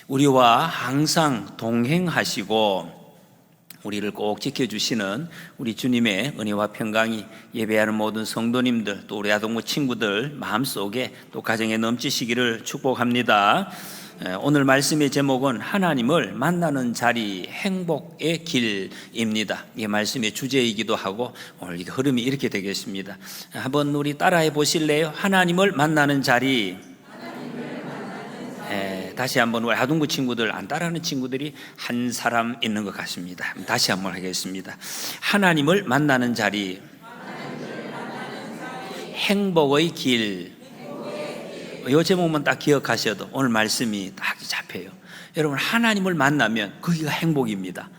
우리와 항상 동행하시고 우리를 꼭 지켜주시는 우리 주님의 은혜와 평강이 예배하는 모든 성도님들, 또 우리 아동부 친구들 마음속에 또 가정에 넘치시기를 축복합니다. 오늘 말씀의 제목은 하나님을 만나는 자리, 행복의 길입니다. 이게 말씀의 주제이기도 하고 오늘 흐름이 이렇게 되겠습니다. 한번 우리 따라해 보실래요? 하나님을 만나는 자리. 다시 한번 우리 아동부 친구들, 안 따라하는 친구들이 한 사람 있는 것 같습니다. 다시 한번 하겠습니다. 하나님을 만나는 자리, 행복의 길. 이 제목만 딱 기억하셔도 오늘 말씀이 딱 잡혀요. 여러분, 하나님을 만나면 거기가 행복입니다.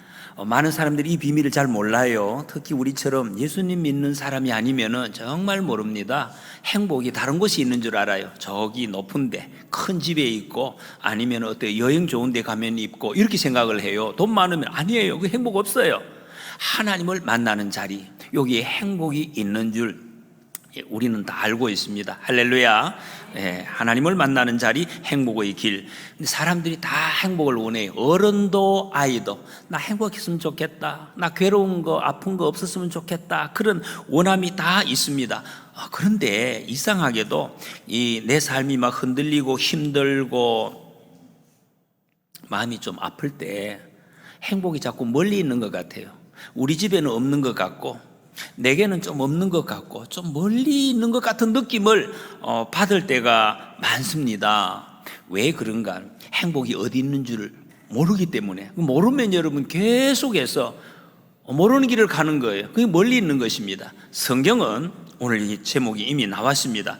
많은 사람들이 이 비밀을 잘 몰라요. 특히 우리처럼 예수님 믿는 사람이 아니면은 정말 모릅니다. 행복이 다른 곳이 있는 줄 알아요. 저기 높은데 큰 집에 있고, 아니면 어때 여행 좋은 데 가면 있고, 이렇게 생각을 해요. 돈 많으면 아니에요. 그 행복 없어요. 하나님을 만나는 자리, 여기에 행복이 있는 줄 우리는 다 알고 있습니다. 할렐루야. 하나님을 만나는 자리, 행복의 길. 근데 사람들이 다 행복을 원해요. 어른도 아이도. 나 행복했으면 좋겠다. 나 괴로운 거, 아픈 거 없었으면 좋겠다. 그런 원함이 다 있습니다. 그런데 이상하게도 이 내 삶이 막 흔들리고 힘들고 마음이 좀 아플 때 행복이 자꾸 멀리 있는 것 같아요. 우리 집에는 없는 것 같고, 내게는 좀 없는 것 같고, 좀 멀리 있는 것 같은 느낌을 받을 때가 많습니다. 왜 그런가? 행복이 어디 있는 줄 모르기 때문에. 모르면 여러분 계속해서 모르는 길을 가는 거예요. 그게 멀리 있는 것입니다. 성경은 오늘 이 제목이 이미 나왔습니다.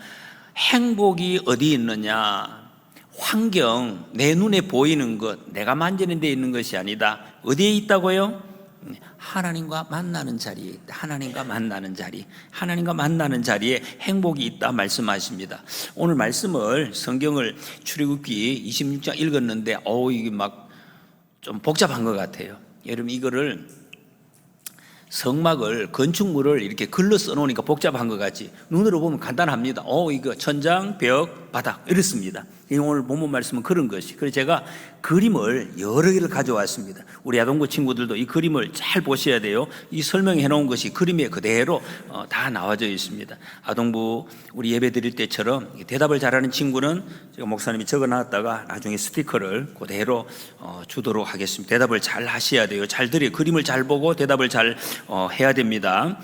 행복이 어디 있느냐? 환경, 내 눈에 보이는 것, 내가 만지는 데 있는 것이 아니다. 어디에 있다고요? 하나님과 만나는 자리에 있다. 하나님과 만나는 자리, 하나님과 만나는 자리에 행복이 있다 말씀하십니다. 오늘 말씀을, 성경을 출애굽기 26장 읽었는데 이게 막 좀 복잡한 것 같아요. 여러분, 이거를 성막을, 건축물을 이렇게 글로 써놓으니까 복잡한 것 같지, 눈으로 보면 간단합니다. 이거 천장, 벽, 바닥 이렇습니다. 오늘 본문 말씀은 그런 것이. 그래서 제가 그림을 여러 개를 가져왔습니다. 우리 아동부 친구들도 이 그림을 잘 보셔야 돼요. 이 설명해 놓은 것이 그림에 그대로 다 나와져 있습니다. 아동부 우리 예배 드릴 때처럼 대답을 잘하는 친구는 제가 목사님이 적어놨다가 나중에 스티커를 그대로 주도록 하겠습니다. 대답을 잘 하셔야 돼요. 잘 들어요. 그림을 잘 보고 대답을 잘 해야 됩니다.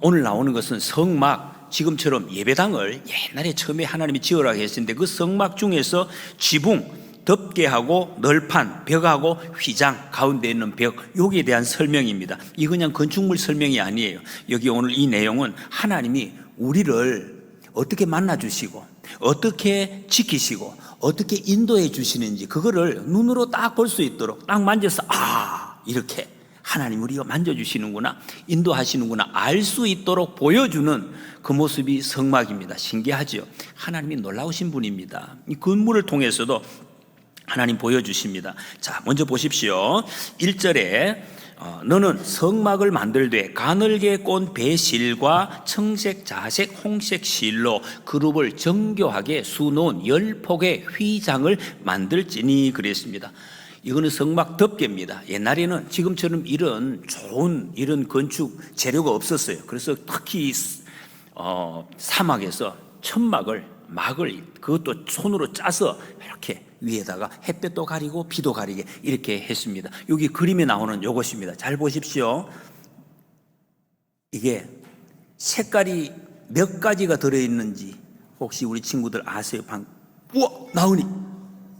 오늘 나오는 것은 성막, 지금처럼 예배당을 옛날에 처음에 하나님이 지으라고 했는데 그 성막 중에서 지붕, 덮개하고 널판, 벽하고 휘장, 가운데 있는 벽, 여기에 대한 설명입니다. 이 그냥 건축물 설명이 아니에요. 여기 오늘 이 내용은 하나님이 우리를 어떻게 만나주시고, 어떻게 지키시고, 어떻게 인도해 주시는지, 그거를 눈으로 딱 볼 수 있도록, 딱 만져서 이렇게 하나님 우리가 만져주시는구나, 인도하시는구나 알 수 있도록 보여주는 그 모습이 성막입니다. 신기하죠? 하나님이 놀라우신 분입니다. 이 건물을 통해서도 하나님 보여주십니다. 자, 먼저 보십시오. 1절에 너는 성막을 만들되 가늘게 꼰 배실과 청색, 자색, 홍색 실로 그룹을 정교하게 수놓은 10폭의 휘장을 만들지니 그랬습니다. 이거는 성막 덮개입니다. 옛날에는 지금처럼 이런 좋은 이런 건축 재료가 없었어요. 그래서 특히 사막에서 천막을, 막을 그것도 손으로 짜서 이렇게 위에다가 햇볕도 가리고 비도 가리게 이렇게 했습니다. 여기 그림에 나오는 이것입니다. 잘 보십시오. 이게 색깔이 몇 가지가 들어있는지 혹시 우리 친구들 아세요? 우와, 나은이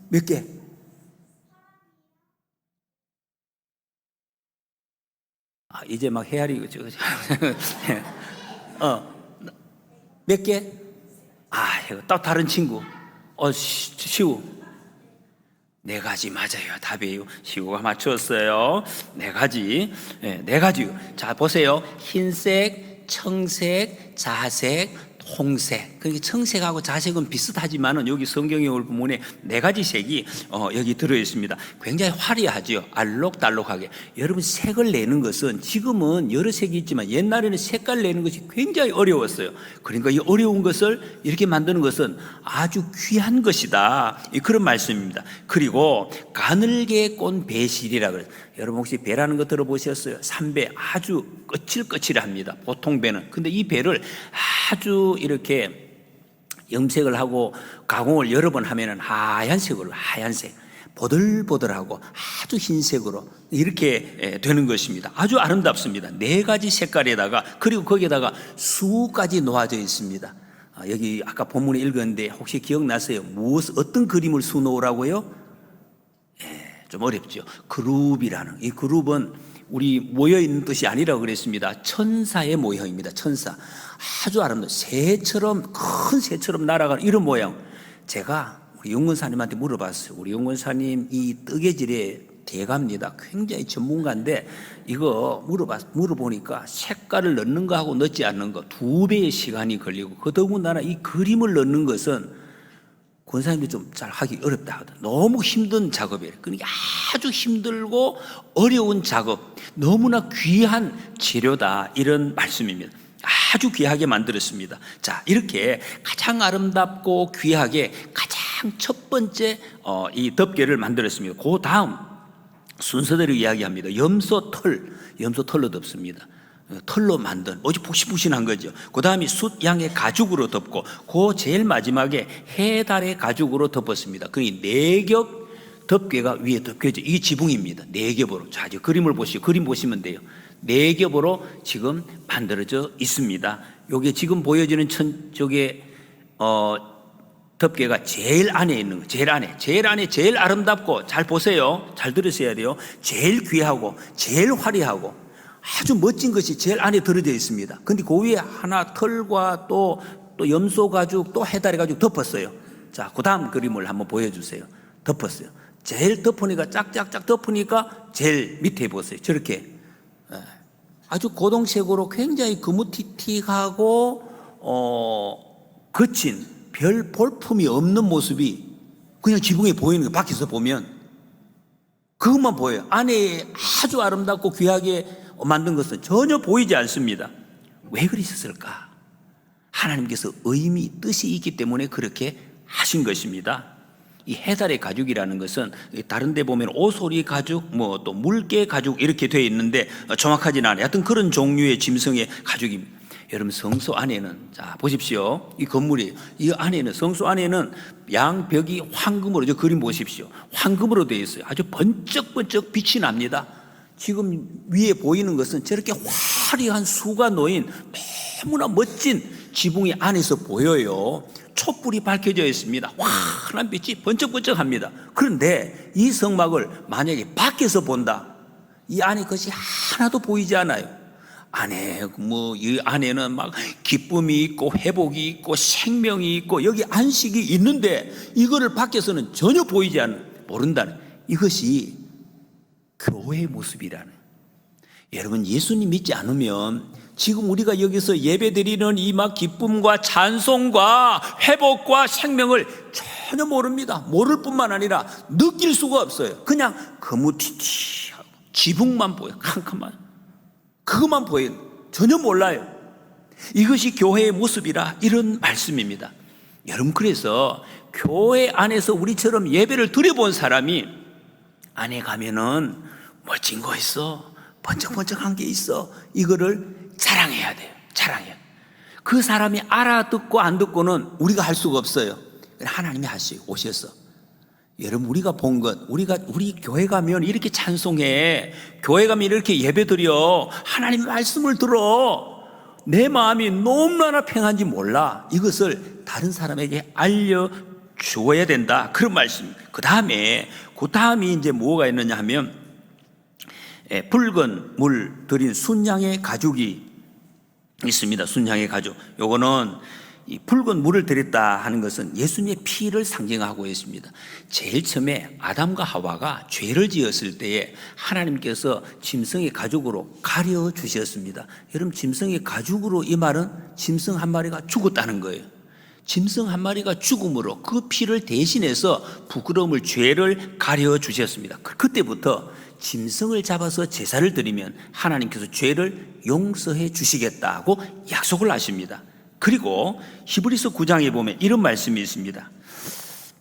몇 개? 이제 막 헤아리고 몇 개? 이거 딱 다른 친구. 시우. 4가지 맞아요. 답이에요. 시우가 맞췄어요. 4가지. 4가지요. 자, 보세요. 흰색, 청색, 자색, 홍색. 그러니까 청색하고 자색은 비슷하지만은 여기 성경에 보면 네 가지 색이 여기 들어 있습니다. 굉장히 화려하죠. 알록달록하게. 여러분, 색을 내는 것은 지금은 여러 색이 있지만 옛날에는 색깔 내는 것이 굉장히 어려웠어요. 그러니까 이 어려운 것을 이렇게 만드는 것은 아주 귀한 것이다. 그런 말씀입니다. 그리고 가늘게 꼰 배실이라 그래요. 여러분 혹시 배라는 거 들어보셨어요? 삼배 아주 거칠거칠합니다. 보통 배는. 근데 이 배를 아주 이렇게 염색을 하고 가공을 여러 번 하면은 하얀색으로, 하얀색, 보들보들하고 아주 흰색으로 이렇게 되는 것입니다. 아주 아름답습니다. 네 가지 색깔에다가, 그리고 거기에다가 수까지 놓아져 있습니다. 여기 아까 본문에 읽었는데 혹시 기억나세요? 어떤 그림을 수놓으라고요? 좀 어렵죠. 그룹이라는, 이 그룹은 우리 모여있는 뜻이 아니라고 그랬습니다. 천사의 모형입니다. 천사. 아주 아름다운 새처럼, 큰 새처럼 날아가는 이런 모양. 제가 우리 영권사님한테 물어봤어요. 우리 영권사님 이 뜨개질의 대가입니다. 굉장히 전문가인데 이거 물어보니까 색깔을 넣는 거하고 넣지 않는 거 2배의 시간이 걸리고, 더군다나 이 그림을 넣는 것은 권사님도 좀 잘 하기 어렵다 하거든. 너무 힘든 작업이에요. 그러니까 아주 힘들고 어려운 작업, 너무나 귀한 재료다, 이런 말씀입니다. 아주 귀하게 만들었습니다. 자, 이렇게 가장 아름답고 귀하게 가장 첫 번째 이 덮개를 만들었습니다. 그 다음 순서대로 이야기합니다. 염소털로 덮습니다. 털로 만든 아주 푹신푹신한 거죠. 그 다음에 숫양의 가죽으로 덮고, 그 제일 마지막에 해달의 가죽으로 덮었습니다. 그러니 4겹 덮개가 위에 덮여져. 이게 지붕입니다. 4겹으로. 자, 이제 그림을 보시고, 그림 보시면 돼요. 4겹으로 지금 만들어져 있습니다. 요게 지금 보여지는 저게 덮개가 제일 안에 있는 거. 제일 안에 제일 아름답고, 잘 보세요. 잘 들으셔야 돼요. 제일 귀하고 제일 화려하고 아주 멋진 것이 제일 안에 들어져 있습니다. 근데 그 위에 하나 털과 또 염소 가죽, 또 해다리 가죽 덮었어요. 자, 그 다음 그림을 한번 보여주세요. 덮었어요. 제일 덮으니까, 짝짝짝 덮으니까 제일 밑에 보세요. 저렇게 아주 고동색으로 굉장히 거무튀튀하고 거친 별 볼품이 없는 모습이 그냥 지붕에 보이는 거, 밖에서 보면 그것만 보여요. 안에 아주 아름답고 귀하게 만든 것은 전혀 보이지 않습니다. 왜 그러셨을까? 하나님께서 뜻이 있기 때문에 그렇게 하신 것입니다. 이 해달의 가죽이라는 것은 다른 데 보면 오소리 가죽, 또 물개 가죽 이렇게 되어 있는데 정확하지는 않아요. 하여튼 그런 종류의 짐승의 가죽입니다. 여러분, 성소 안에는, 자 보십시오. 이 건물이, 이 안에는, 성소 안에는 양벽이 황금으로, 저 그림 보십시오. 황금으로 되어 있어요. 아주 번쩍번쩍 빛이 납니다. 지금 위에 보이는 것은 저렇게 화려한 수가 놓인 너무나 멋진 지붕이 안에서 보여요. 촛불이 밝혀져 있습니다. 환한 빛이 번쩍번쩍합니다. 그런데 이 성막을 만약에 밖에서 본다, 이 안에 것이 하나도 보이지 않아요. 이 안에는 막 기쁨이 있고 회복이 있고 생명이 있고 여기 안식이 있는데 이거를 밖에서는 전혀 보이지 모른다는, 이것이 교회의 모습이라는. 여러분, 예수님 믿지 않으면 지금 우리가 여기서 예배드리는 이 막 기쁨과 찬송과 회복과 생명을 전혀 모릅니다. 모를 뿐만 아니라 느낄 수가 없어요. 그냥 거무튀튀하고 지붕만 보여요. 캄캄한 그것만 보여요. 전혀 몰라요. 이것이 교회의 모습이라, 이런 말씀입니다. 여러분, 그래서 교회 안에서 우리처럼 예배를 드려본 사람이 안에 가면은 멋진 거 있어, 번쩍번쩍한 게 있어, 이거를 자랑해야 돼요. 자랑해요. 그 사람이 알아듣고 안 듣고는 우리가 할 수가 없어요. 하나님이 오셔서, 여러분, 우리가 본 것, 우리 교회 가면 이렇게 찬송해, 교회 가면 이렇게 예배드려, 하나님의 말씀을 들어, 내 마음이 너무나 평안한지 몰라. 이것을 다른 사람에게 알려주어야 된다, 그런 말씀입니다. 그 다음이 이제 뭐가 있느냐 하면, 붉은 물 들인 순양의 가죽이 있습니다. 순양의 가죽. 요거는 이 붉은 물을 들였다 하는 것은 예수님의 피를 상징하고 있습니다. 제일 처음에 아담과 하와가 죄를 지었을 때에 하나님께서 짐승의 가죽으로 가려 주셨습니다. 여러분, 짐승의 가죽으로 이 말은 짐승 한 마리가 죽었다는 거예요. 짐승 한 마리가 죽음으로 그 피를 대신해서 부끄러움을, 죄를 가려 주셨습니다. 그때부터 짐승을 잡아서 제사를 드리면 하나님께서 죄를 용서해 주시겠다고 약속을 하십니다. 그리고 히브리서 9장에 보면 이런 말씀이 있습니다.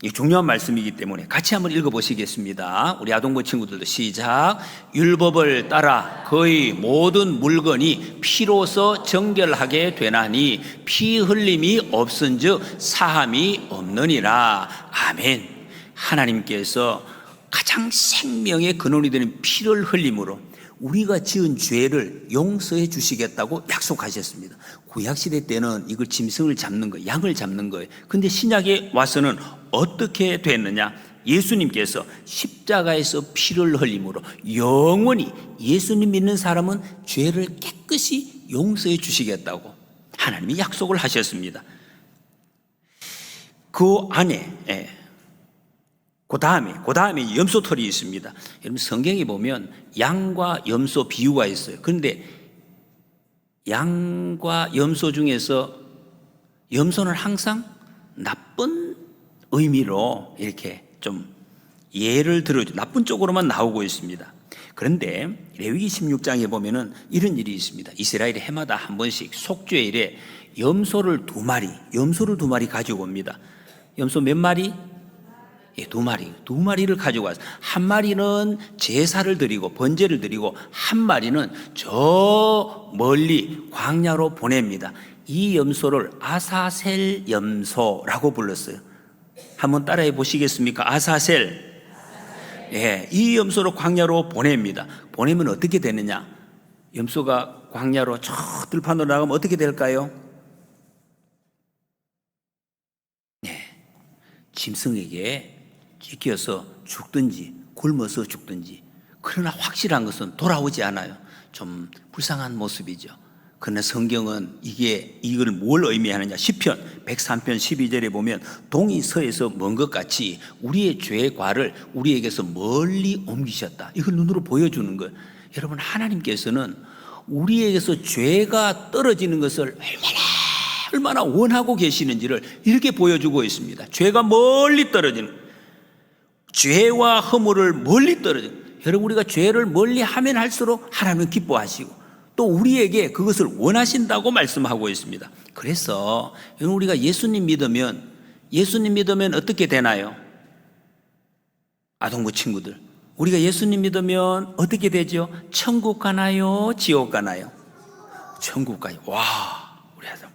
이 중요한 말씀이기 때문에 같이 한번 읽어보시겠습니다. 우리 아동부 친구들도 시작. 율법을 따라 거의 모든 물건이 피로서 정결하게 되나니 피 흘림이 없은즉 사함이 없느니라. 아멘. 하나님께서 가장 생명의 근원이 되는 피를 흘림으로 우리가 지은 죄를 용서해 주시겠다고 약속하셨습니다. 구약시대 때는 이걸 짐승을 잡는 거예요. 양을 잡는 거예요. 근데 신약에 와서는 어떻게 됐느냐? 예수님께서 십자가에서 피를 흘림으로 영원히 예수님 믿는 사람은 죄를 깨끗이 용서해 주시겠다고 하나님이 약속을 하셨습니다. 그 안에 그 다음에 염소털이 있습니다. 여러분, 성경에 보면 양과 염소 비유가 있어요. 그런데 양과 염소 중에서 염소는 항상 나쁜 의미로 이렇게 좀 예를 들어줘, 나쁜 쪽으로만 나오고 있습니다. 그런데 레위기 16장에 보면은 이런 일이 있습니다. 이스라엘이 해마다 한 번씩 속죄일에 염소를 두 마리 가지고 옵니다. 염소 몇 마리? 두 마리를 가지고 와서 한 마리는 제사를 드리고 번제를 드리고 한 마리는 저 멀리 광야로 보냅니다. 이 염소를 아사셀 염소라고 불렀어요. 한번 따라해 보시겠습니까? 아사셀. 이 염소를 광야로 보냅니다. 보내면 어떻게 되느냐? 염소가 광야로 저 들판으로 나가면 어떻게 될까요? 짐승에게 찢겨서 죽든지 굶어서 죽든지, 그러나 확실한 것은 돌아오지 않아요. 좀 불쌍한 모습이죠. 그러나 성경은 이걸 뭘 의미하느냐? 시편 103편 12절에 보면 동이 서에서 먼 것 같이 우리의 죄의 과를 우리에게서 멀리 옮기셨다. 이걸 눈으로 보여주는 거예요. 여러분, 하나님께서는 우리에게서 죄가 떨어지는 것을 얼마나 원하고 계시는지를 이렇게 보여주고 있습니다. 죄가 멀리 떨어지는, 죄와 허물을 멀리 떨어지는, 여러분, 우리가 죄를 멀리 하면 할수록 하나님은 기뻐하시고 또 우리에게 그것을 원하신다고 말씀하고 있습니다. 그래서 우리가 예수님 믿으면 어떻게 되나요? 아동부 친구들, 우리가 예수님 믿으면 어떻게 되죠? 천국 가나요? 지옥 가나요? 천국 가요. 와, 우리 아들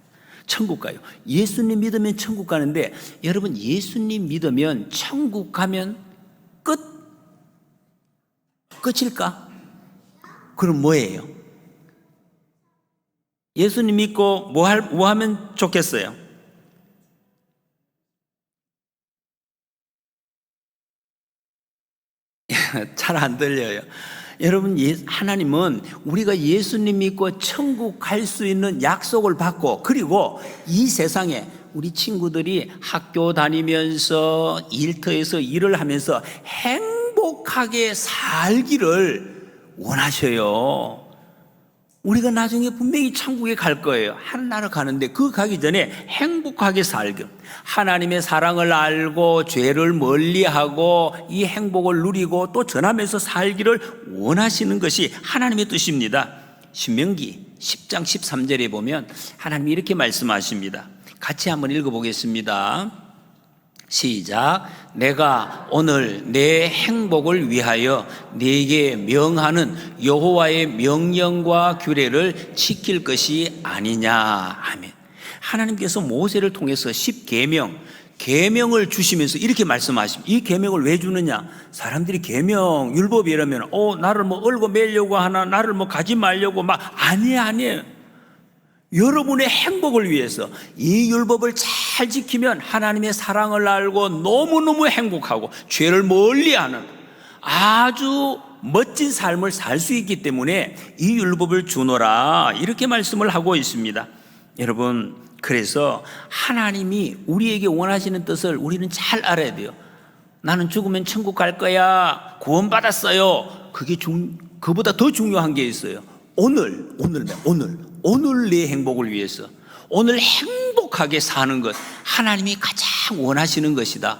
천국 가요. 예수님 믿으면 천국 가는데, 여러분, 예수님 믿으면 천국 가면 끝일까? 그럼 뭐예요? 예수님 믿고 뭐 하면 좋겠어요? 잘 안 들려요. 여러분, 하나님은 우리가 예수님 믿고 천국 갈 수 있는 약속을 받고, 그리고 이 세상에 우리 친구들이 학교 다니면서 일터에서 일을 하면서 행복하게 살기를 원하셔요. 우리가 나중에 분명히 천국에 갈 거예요. 하늘나라 가는데 그 가기 전에 행복하게 살기, 하나님의 사랑을 알고 죄를 멀리하고 이 행복을 누리고 또 전하면서 살기를 원하시는 것이 하나님의 뜻입니다. 신명기 10장 13절에 보면 하나님이 이렇게 말씀하십니다. 같이 한번 읽어보겠습니다. 시작. 내가 오늘 내 행복을 위하여 네게 명하는 여호와의 명령과 규례를 지킬 것이 아니냐. 아멘. 하나님께서 모세를 통해서 10계명을 주시면서 이렇게 말씀하십니다. 이 계명을 왜 주느냐? 사람들이 계명, 율법이 이러면 나를 얼고 매려고 하나, 나를 가지 말려고 아니에요. 여러분의 행복을 위해서 이 율법을 잘 지키면 하나님의 사랑을 알고 너무너무 행복하고 죄를 멀리하는 아주 멋진 삶을 살 수 있기 때문에 이 율법을 주노라, 이렇게 말씀을 하고 있습니다. 여러분, 그래서 하나님이 우리에게 원하시는 뜻을 우리는 잘 알아야 돼요. 나는 죽으면 천국 갈 거야, 구원받았어요. 그보다 더 중요한 게 있어요. 오늘 내 행복을 위해서, 오늘 행복하게 사는 것, 하나님이 가장 원하시는 것이다.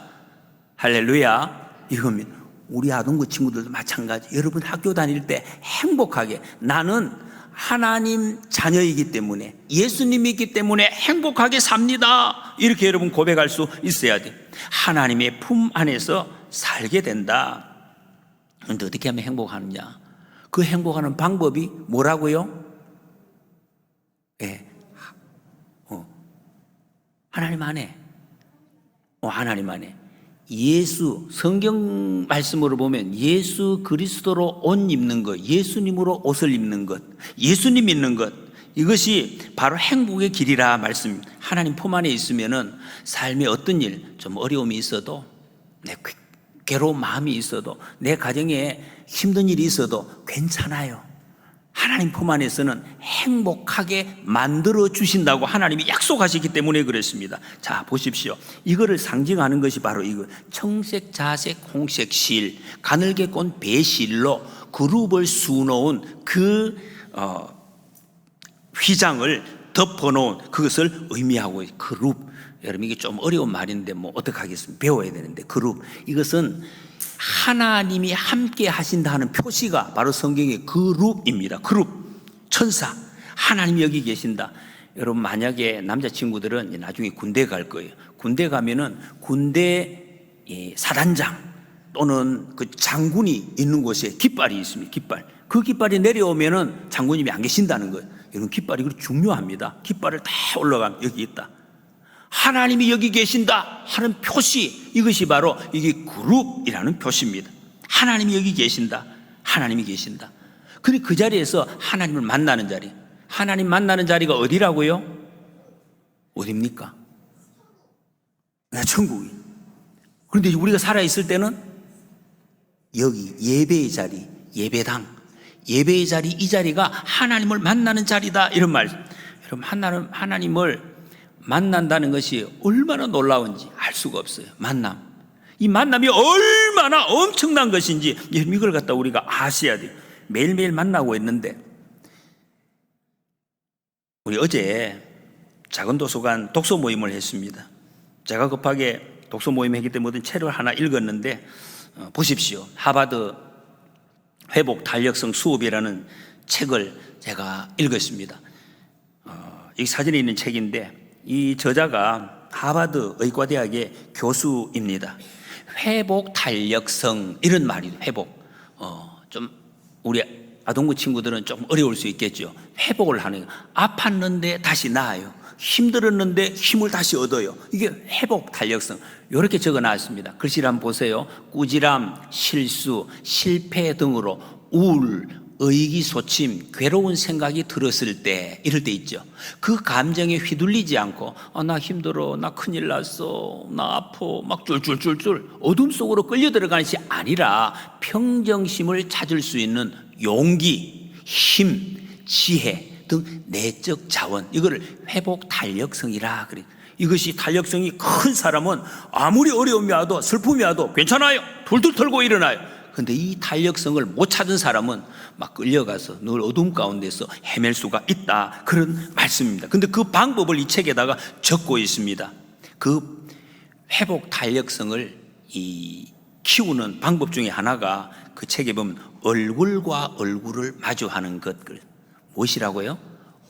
할렐루야. 이거면 우리 아동부 친구들도 마찬가지. 여러분 학교 다닐 때 행복하게, 나는 하나님 자녀이기 때문에, 예수님이 있기 때문에 행복하게 삽니다, 이렇게 여러분 고백할 수 있어야 돼. 하나님의 품 안에서 살게 된다. 그런데 어떻게 하면 행복하느냐? 그 행복하는 방법이 뭐라고요? 예. 하나님 안에. 하나님 안에. 예수, 성경 말씀으로 보면 예수 그리스도로 옷 입는 것, 예수님으로 옷을 입는 것, 예수님 믿는 것, 이것이 바로 행복의 길이라 말씀. 하나님 품 안에 있으면은 삶에 어떤 일, 좀 어려움이 있어도, 내 괴로운 마음이 있어도, 내 가정에 힘든 일이 있어도 괜찮아요. 하나님 품 안에서는 행복하게 만들어 주신다고 하나님이 약속하시기 때문에 그렇습니다. 자, 보십시오. 이거를 상징하는 것이 바로 이거. 청색, 자색, 홍색 실, 가늘게 꼰 배실로 그룹을 수놓은 그 휘장을 덮어놓은 그것을 의미하고 있어요. 그룹. 여러분 이게 좀 어려운 말인데 뭐 어떡하겠습니까? 배워야 되는데, 그룹. 이것은 하나님이 함께 하신다는 표시가 바로 성경의 그룹입니다. 그룹, 천사, 하나님이 여기 계신다. 여러분 만약에 남자친구들은 나중에 군대 갈 거예요. 군대 가면은 군대 사단장 또는 그 장군이 있는 곳에 깃발이 있습니다. 깃발. 그 깃발이 내려오면은 장군님이 안 계신다는 거예요. 여러분 깃발이 그렇게 중요합니다. 깃발을 다 올라가면 여기 있다, 하나님이 여기 계신다 하는 표시, 이것이 바로 이게 그룹이라는 표시입니다. 하나님이 여기 계신다, 하나님이 계신다. 근데 그 자리에서 하나님을 만나는 자리, 하나님 만나는 자리가 어디라고요? 어디입니까? 천국이. 그런데 우리가 살아있을 때는 여기 예배의 자리, 예배당, 예배의 자리, 이 자리가 하나님을 만나는 자리다, 이런 말. 여러분 하나님을 만난다는 것이 얼마나 놀라운지 알 수가 없어요. 만남. 이 만남이 얼마나 엄청난 것인지 이걸 갖다 우리가 아셔야 돼요. 매일매일 만나고 있는데, 우리 어제 작은 도서관 독서 모임을 했습니다. 제가 급하게 독서 모임 했기 때문에 책을 하나 읽었는데, 보십시오. 하버드 회복 탄력성 수업이라는 책을 제가 읽었습니다. 이 사진에 있는 책인데, 이 저자가 하버드 의과대학의 교수입니다. 회복 탄력성, 이런 말이 회복. 좀 우리 아동부 친구들은 좀 어려울 수 있겠죠. 회복을 하는 거. 아팠는데 다시 나아요. 힘들었는데 힘을 다시 얻어요. 이게 회복 탄력성. 이렇게 적어 놨습니다. 글씨를 한번 보세요. 꾸지람, 실수, 실패 등으로 우울, 의기소침, 괴로운 생각이 들었을 때, 이럴 때 있죠. 그 감정에 휘둘리지 않고 나 힘들어, 나 큰일 났어, 나 아파, 막 쫄쫄쫄쫄 어둠 속으로 끌려 들어가는 것이 아니라 평정심을 찾을 수 있는 용기, 힘, 지혜 등 내적 자원, 이거를 회복 탄력성이라 그래요. 이것이 탄력성이 큰 사람은 아무리 어려움이 와도 슬픔이 와도 괜찮아요, 돌돌 털고 일어나요. 근데 이 탄력성을 못 찾은 사람은 막 끌려가서 늘 어둠 가운데서 헤맬 수가 있다, 그런 말씀입니다. 근데 그 방법을 이 책에다가 적고 있습니다. 그 회복 탄력성을 키우는 방법 중에 하나가 그 책에 보면 얼굴과 얼굴을 마주하는 것. 무엇이라고요?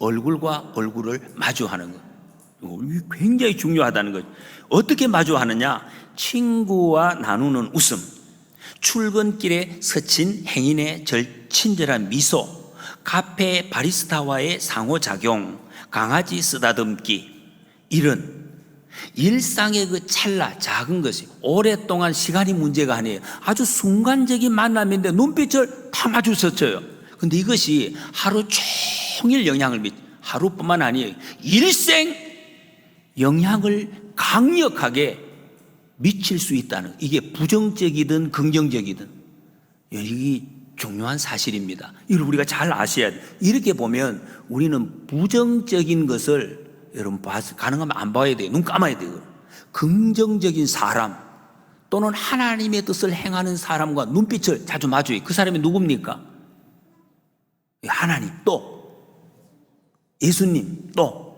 얼굴과 얼굴을 마주하는 것. 이게 굉장히 중요하다는 거죠. 어떻게 마주하느냐? 친구와 나누는 웃음, 출근길에 스친 행인의 친절한 미소, 카페 바리스타와의 상호작용, 강아지 쓰다듬기, 이런 일상의 그 찰나, 작은 것이 오랫동안 시간이 문제가 아니에요. 아주 순간적인 만남인데 눈빛을 다 마주쳤어요. 근데 이것이 하루 종일 영향을 하루뿐만 아니에요. 일생 영향을 강력하게 미칠 수 있다는, 이게 부정적이든 긍정적이든 이게 중요한 사실입니다. 이걸 우리가 잘 아셔야 돼요. 이렇게 보면 우리는 부정적인 것을 여러분 가능하면 안 봐야 돼요. 눈 감아야 돼요. 긍정적인 사람 또는 하나님의 뜻을 행하는 사람과 눈빛을 자주 마주해요. 그 사람이 누굽니까? 하나님, 또 예수님, 또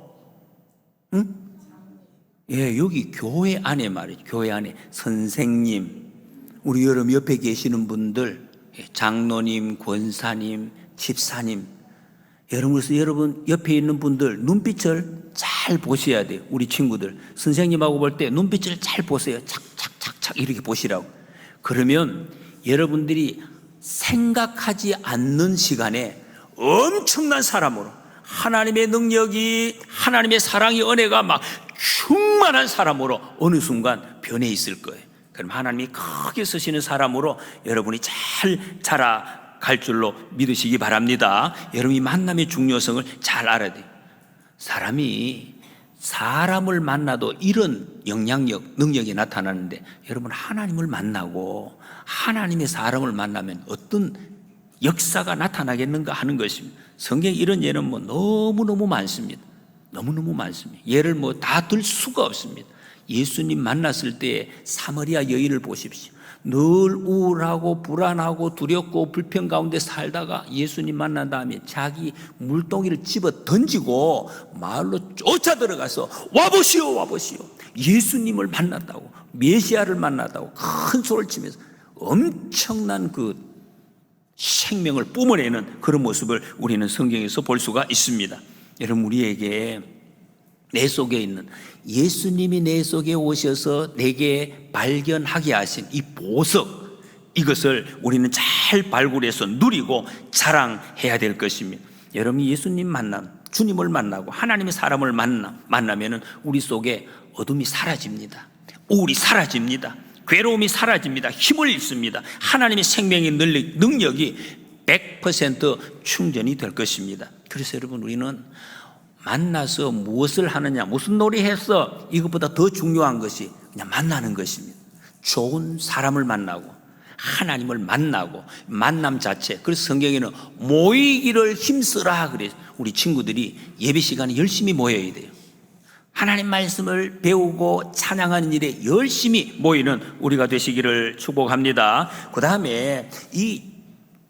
여기 교회 안에 말이죠. 교회 안에 선생님, 우리 여러분 옆에 계시는 분들, 장로님, 권사님, 집사님, 여러분 옆에 있는 분들 눈빛을 잘 보셔야 돼요. 우리 친구들 선생님하고 볼 때 눈빛을 잘 보세요. 착착착착 이렇게 보시라고. 그러면 여러분들이 생각하지 않는 시간에 엄청난 사람으로 하나님의 능력이, 하나님의 사랑의 은혜가 막 충만한 사람으로 어느 순간 변해 있을 거예요. 그럼 하나님이 크게 쓰시는 사람으로 여러분이 잘 자라갈 줄로 믿으시기 바랍니다. 여러분이 만남의 중요성을 잘 알아야 돼요. 사람이 사람을 만나도 이런 영향력, 능력이 나타나는데 여러분 하나님을 만나고 하나님의 사람을 만나면 어떤 역사가 나타나겠는가 하는 것입니다. 성경에 이런 예는 뭐 너무너무 많습니다. 너무너무 많습니다. 예를 뭐 다 들 수가 없습니다. 예수님 만났을 때 사마리아 여인을 보십시오. 늘 우울하고 불안하고 두렵고 불평 가운데 살다가 예수님 만난 다음에 자기 물동이를 집어 던지고 마을로 쫓아 들어가서 와보시오 와보시오, 예수님을 만났다고, 메시아를 만났다고 큰 소리를 치면서 엄청난 그 생명을 뿜어내는 그런 모습을 우리는 성경에서 볼 수가 있습니다. 여러분, 우리에게 내 속에 있는 예수님이 내 속에 오셔서 내게 발견하게 하신 이 보석, 이것을 우리는 잘 발굴해서 누리고 자랑해야 될 것입니다. 여러분이 예수님 만남, 주님을 만나고 하나님의 사람을 만나면은 우리 속에 어둠이 사라집니다. 우울이 사라집니다. 괴로움이 사라집니다. 힘을 잃습니다. 하나님의 생명의 능력이 100% 충전이 될 것입니다. 그래서 여러분, 우리는 만나서 무엇을 하느냐, 무슨 놀이 했어, 이것보다 더 중요한 것이 그냥 만나는 것입니다. 좋은 사람을 만나고 하나님을 만나고 만남 자체. 그래서 성경에는 모이기를 힘쓰라 그래서 우리 친구들이 예배 시간에 열심히 모여야 돼요. 하나님 말씀을 배우고 찬양하는 일에 열심히 모이는 우리가 되시기를 축복합니다. 그 다음에 이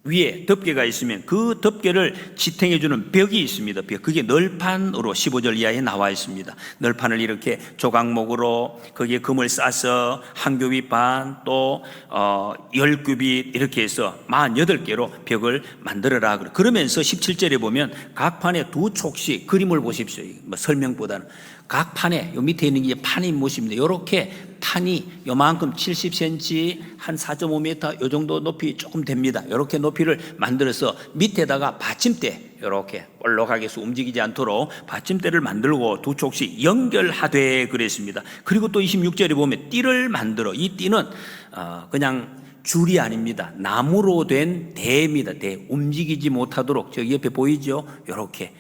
위에 덮개가 있으면 그 덮개를 지탱해주는 벽이 있습니다. 벽. 그게 널판으로 15절 이하에 나와 있습니다. 널판을 이렇게 조각목으로 거기에 금을 싸서 한 규빗 반, 또 10규빗 이렇게 해서 48개로 벽을 만들어라. 그러면서 17절에 보면 각 판에 두 촉씩 그림을 보십시오. 뭐 설명보다는 각 판에 요 밑에 있는 게 판이 무엇입니다. 이렇게 판이 요만큼 70cm 한 4.5m 요 정도 높이 조금 됩니다. 이렇게 높이를 만들어서 밑에다가 받침대 이렇게 볼록하게 해서 움직이지 않도록 받침대를 만들고 두 촉씩 연결하되 그랬습니다. 그리고 또 26절에 보면 띠를 만들어, 이 띠는 그냥 줄이 아닙니다. 나무로 된 대입니다. 대. 움직이지 못하도록 저기 옆에 보이죠? 이렇게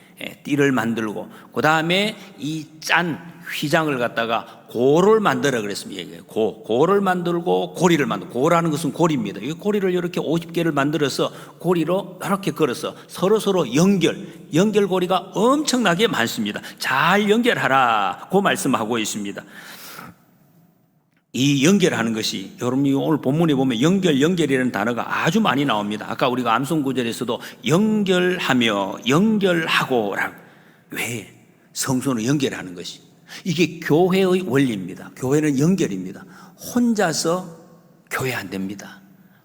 띠를 만들고, 그 다음에 이 짠 휘장을 갖다가 고를 만들어 그랬습니다. 고를 만들고 고리를 만들고, 고라는 것은 고리입니다. 이 고리를 이렇게 50개를 만들어서 고리로 이렇게 걸어서 서로 연결고리가 엄청나게 많습니다. 잘 연결하라 고 말씀하고 있습니다. 이 연결하는 것이, 여러분이 오늘 본문에 보면 연결이라는 단어가 아주 많이 나옵니다. 아까 우리가 암송구절에서도 연결하며 연결하고라고, 왜? 성소는 연결하는 것이, 이게 교회의 원리입니다. 교회는 연결입니다. 혼자서 교회 안 됩니다.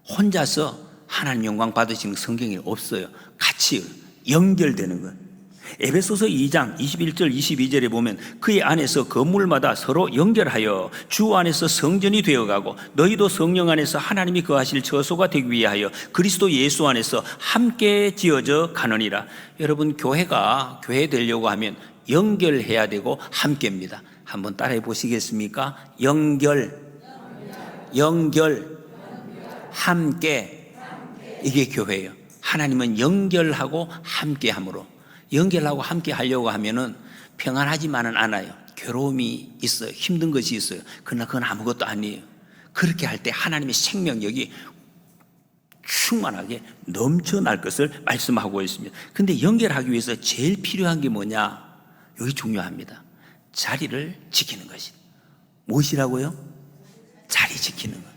혼자서 하나님 영광 받으시는 성경이 없어요. 같이 연결되는 것. 에베소서 2장 21절 22절에 보면 그의 안에서 건물마다 서로 연결하여 주 안에서 성전이 되어가고 너희도 성령 안에서 하나님이 거하실 처소가 되기 위하여 그리스도 예수 안에서 함께 지어져 가느니라. 여러분, 교회가 교회 되려고 하면 연결해야 되고 함께입니다. 한번 따라해 보시겠습니까? 연결, 함께. 이게 교회예요. 하나님은 연결하고 함께함으로, 연결하고 함께 하려고 하면은 평안하지만은 않아요. 괴로움이 있어요. 힘든 것이 있어요. 그러나 그건 아무것도 아니에요. 그렇게 할 때 하나님의 생명력이 충만하게 넘쳐날 것을 말씀하고 있습니다. 근데 연결하기 위해서 제일 필요한 게 뭐냐? 여기 중요합니다. 자리를 지키는 것이다. 무엇이라고요? 자리 지키는 것.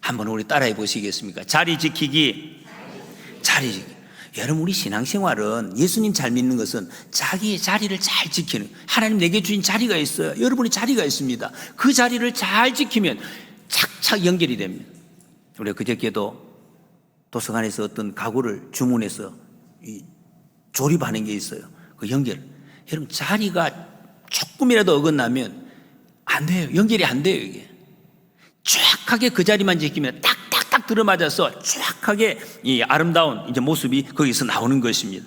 한번 우리 따라해 보시겠습니까? 자리 지키기. 자리 지키기. 여러분, 우리 신앙생활은, 예수님 잘 믿는 것은 자기의 자리를 잘 지키는, 하나님 내게 주신 자리가 있어요. 여러분의 자리가 있습니다. 그 자리를 잘 지키면 착착 연결이 됩니다. 우리가 그저께도 도서관에서 어떤 가구를 주문해서 조립하는 게 있어요. 그 연결. 여러분, 자리가 조금이라도 어긋나면 안 돼요. 연결이 안 돼요, 이게. 쫙하게 그 자리만 지키면 딱딱딱 들어맞아서 쫙하게 이 아름다운 이제 모습이 거기서 나오는 것입니다.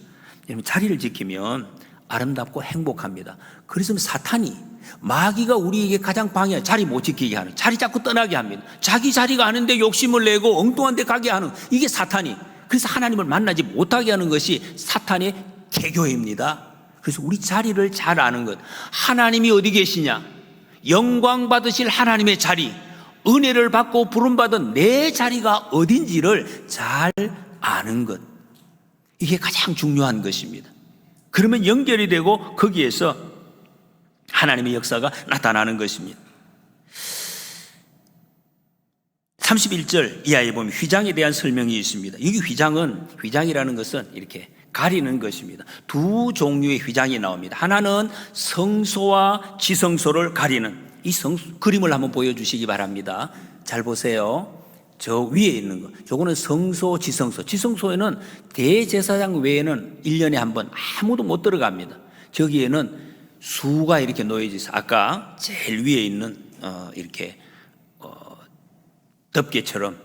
여러분, 자리를 지키면 아름답고 행복합니다. 그래서 사탄이, 마귀가 우리에게 가장 방해, 자리 못 지키게 하는, 자리 자꾸 떠나게 합니다. 자기 자리가 아는데 욕심을 내고 엉뚱한 데 가게 하는, 이게 사탄이. 그래서 하나님을 만나지 못하게 하는 것이 사탄의 계교입니다. 그래서 우리 자리를 잘 아는 것. 하나님이 어디 계시냐? 영광 받으실 하나님의 자리, 은혜를 받고 부름받은 내 자리가 어딘지를 잘 아는 것. 이게 가장 중요한 것입니다. 그러면 연결이 되고 거기에서 하나님의 역사가 나타나는 것입니다. 31절 이하에 보면 휘장에 대한 설명이 있습니다. 여기 휘장이라는 것은 이렇게 가리는 것입니다. 두 종류의 휘장이 나옵니다. 하나는 성소와 지성소를 가리는, 이 그림을 한번 보여주시기 바랍니다. 잘 보세요. 저 위에 있는 거, 요거는 성소, 지성소. 지성소에는 대제사장 외에는 1년에 한 번 아무도 못 들어갑니다. 저기에는 수가 이렇게 놓여져 있어요. 아까 제일 위에 있는 이렇게 덮개처럼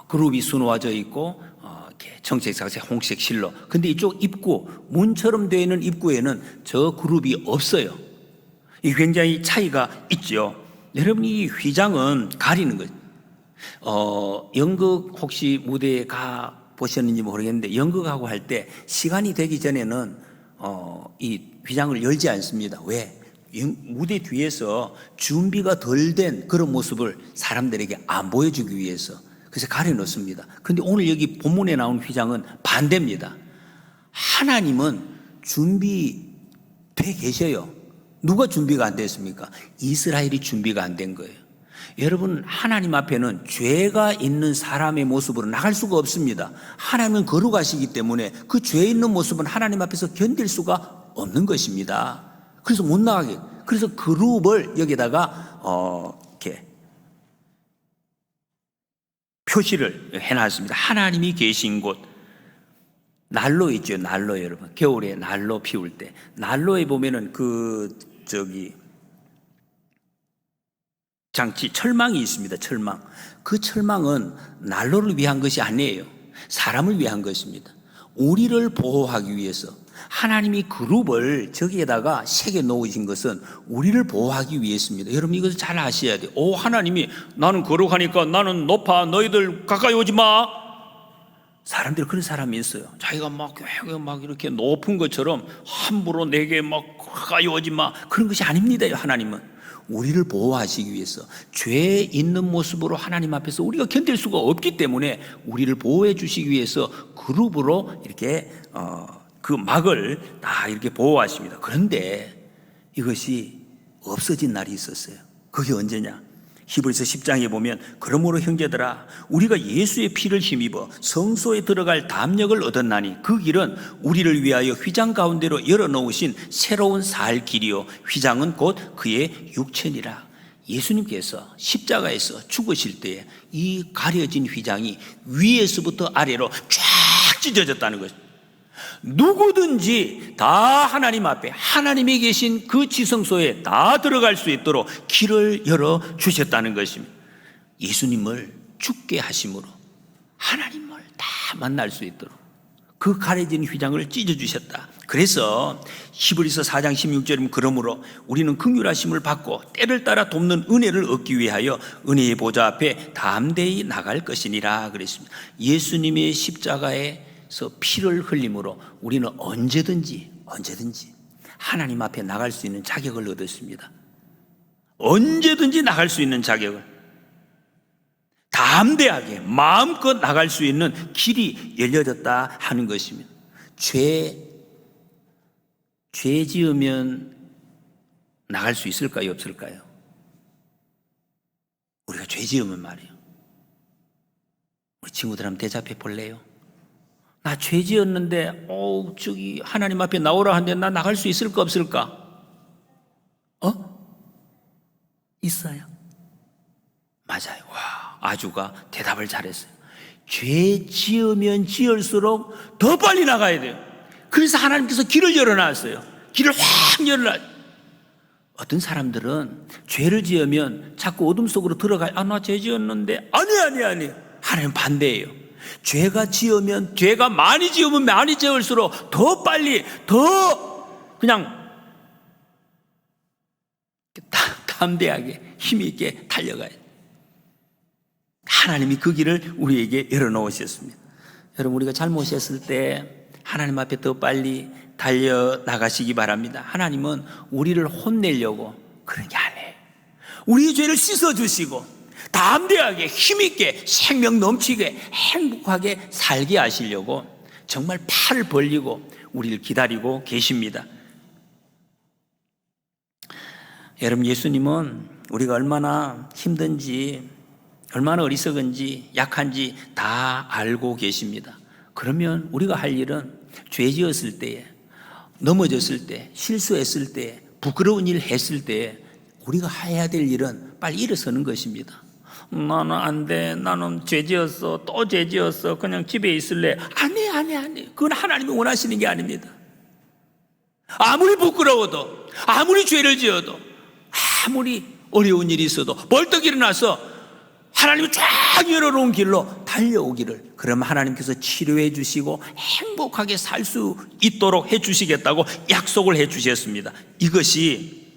그룹이 수놓아져 있고 이렇게 청색색 홍색 실로. 근데 이쪽 입구, 문처럼 되어 있는 입구에는 저 그룹이 없어요. 이 굉장히 차이가 있죠. 여러분, 이 휘장은 가리는 거예요. 연극 혹시 무대에 가 보셨는지 모르겠는데, 연극하고 할 때 시간이 되기 전에는 이 휘장을 열지 않습니다. 왜? 무대 뒤에서 준비가 덜 된 그런 모습을 사람들에게 안 보여주기 위해서. 그래서 가려놓습니다. 그런데 오늘 여기 본문에 나온 휘장은 반대입니다. 하나님은 준비돼 계셔요. 누가 준비가 안 됐습니까? 이스라엘이 준비가 안 된 거예요. 여러분, 하나님 앞에는 죄가 있는 사람의 모습으로 나갈 수가 없습니다. 하나님은 거룩하시기 때문에 그 죄 있는 모습은 하나님 앞에서 견딜 수가 없는 것입니다. 그래서 못 나가게. 그래서 그룹을 여기다가 이렇게 표시를 해놨습니다. 하나님이 계신 곳. 난로 있죠, 난로. 여러분, 겨울에 난로 피울 때 난로에 보면은 장치 철망이 있습니다. 철망. 그 철망은 난로를 위한 것이 아니에요. 사람을 위한 것입니다. 우리를 보호하기 위해서 하나님이 그룹을 저기에다가 새겨 놓으신 것은 우리를 보호하기 위해서입니다. 여러분, 이것을 잘 아셔야 돼요. 하나님이 나는 거룩하니까 나는 높아, 너희들 가까이 오지 마. 사람들이 그런 사람이 있어요. 자기가 막 이렇게 높은 것처럼 함부로 내게 막 가까이 오지 마. 그런 것이 아닙니다. 하나님은 우리를 보호하시기 위해서 죄 있는 모습으로 하나님 앞에서 우리가 견딜 수가 없기 때문에 우리를 보호해 주시기 위해서 그룹으로 이렇게 그 막을 다 이렇게 보호하십니다. 그런데 이것이 없어진 날이 있었어요. 그게 언제냐? 히브리서 10장에 보면, 그러므로 형제들아, 우리가 예수의 피를 힘입어 성소에 들어갈 담력을 얻었나니 그 길은 우리를 위하여 휘장 가운데로 열어놓으신 새로운 살 길이요 휘장은 곧 그의 육체니라. 예수님께서 십자가에서 죽으실 때에 이 가려진 휘장이 위에서부터 아래로 쫙 찢어졌다는 것입니다. 누구든지 다 하나님 앞에, 하나님이 계신 그 지성소에 다 들어갈 수 있도록 길을 열어 주셨다는 것입니다. 예수님을 죽게 하심으로 하나님을 다 만날 수 있도록 그 가려진 휘장을 찢어주셨다. 그래서 히브리서 4장 16절이면, 그러므로 우리는 긍휼하심을 받고 때를 따라 돕는 은혜를 얻기 위하여 은혜의 보좌 앞에 담대히 나갈 것이니라 그랬습니다. 예수님의 십자가에서 피를 흘림으로 우리는 언제든지 하나님 앞에 나갈 수 있는 자격을 얻었습니다. 언제든지 나갈 수 있는 자격을, 담대하게 마음껏 나갈 수 있는 길이 열려졌다 하는 것입니다. 죄 지으면 나갈 수 있을까요, 없을까요? 우리가 죄 지으면 말이에요. 우리 친구들한테 대답해 볼래요? 나 죄 지었는데, 저기 하나님 앞에 나오라 하는데 나 나갈 수 있을까, 없을까? 있어요. 맞아요. 와, 아주가 대답을 잘했어요. 죄 지으면 지을수록 더 빨리 나가야 돼요. 그래서 하나님께서 길을 열어놨어요. 길을 확 열어놨어요. 어떤 사람들은 죄를 지으면 자꾸 어둠 속으로 들어가요. 나 죄 지었는데. 아니. 하나님 반대예요. 죄가 많이 지으면 많이 지을수록 더 빨리, 더 그냥 담대하게 힘있게 달려가요. 하나님이 그 길을 우리에게 열어놓으셨습니다. 여러분, 우리가 잘못했을 때 하나님 앞에 더 빨리 달려나가시기 바랍니다. 하나님은 우리를 혼내려고 그런 게 아니에요. 우리의 죄를 씻어주시고 담대하게 힘있게 생명 넘치게 행복하게 살게 하시려고 정말 팔을 벌리고 우리를 기다리고 계십니다. 여러분, 예수님은 우리가 얼마나 힘든지, 얼마나 어리석은지, 약한지 다 알고 계십니다. 그러면 우리가 할 일은 죄 지었을 때에, 넘어졌을 때, 실수했을 때, 부끄러운 일 했을 때에 우리가 해야 될 일은 빨리 일어서는 것입니다. 나는 안 돼. 나는 죄 지었어. 또 죄 지었어. 그냥 집에 있을래. 아니. 그건 하나님이 원하시는 게 아닙니다. 아무리 부끄러워도, 아무리 죄를 지어도, 아무리 어려운 일이 있어도 벌떡 일어나서 하나님이 쫙 열어놓은 길로 달려오기를, 그럼 하나님께서 치료해 주시고 행복하게 살 수 있도록 해 주시겠다고 약속을 해 주셨습니다. 이것이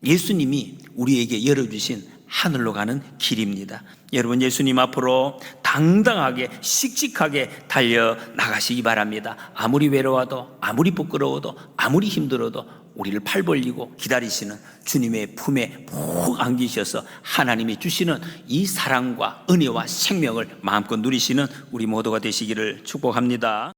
예수님이 우리에게 열어주신 하늘로 가는 길입니다. 여러분, 예수님 앞으로 당당하게 씩씩하게 달려나가시기 바랍니다. 아무리 외로워도, 아무리 부끄러워도, 아무리 힘들어도 우리를 팔 벌리고 기다리시는 주님의 품에 푹 안기셔서 하나님이 주시는 이 사랑과 은혜와 생명을 마음껏 누리시는 우리 모두가 되시기를 축복합니다.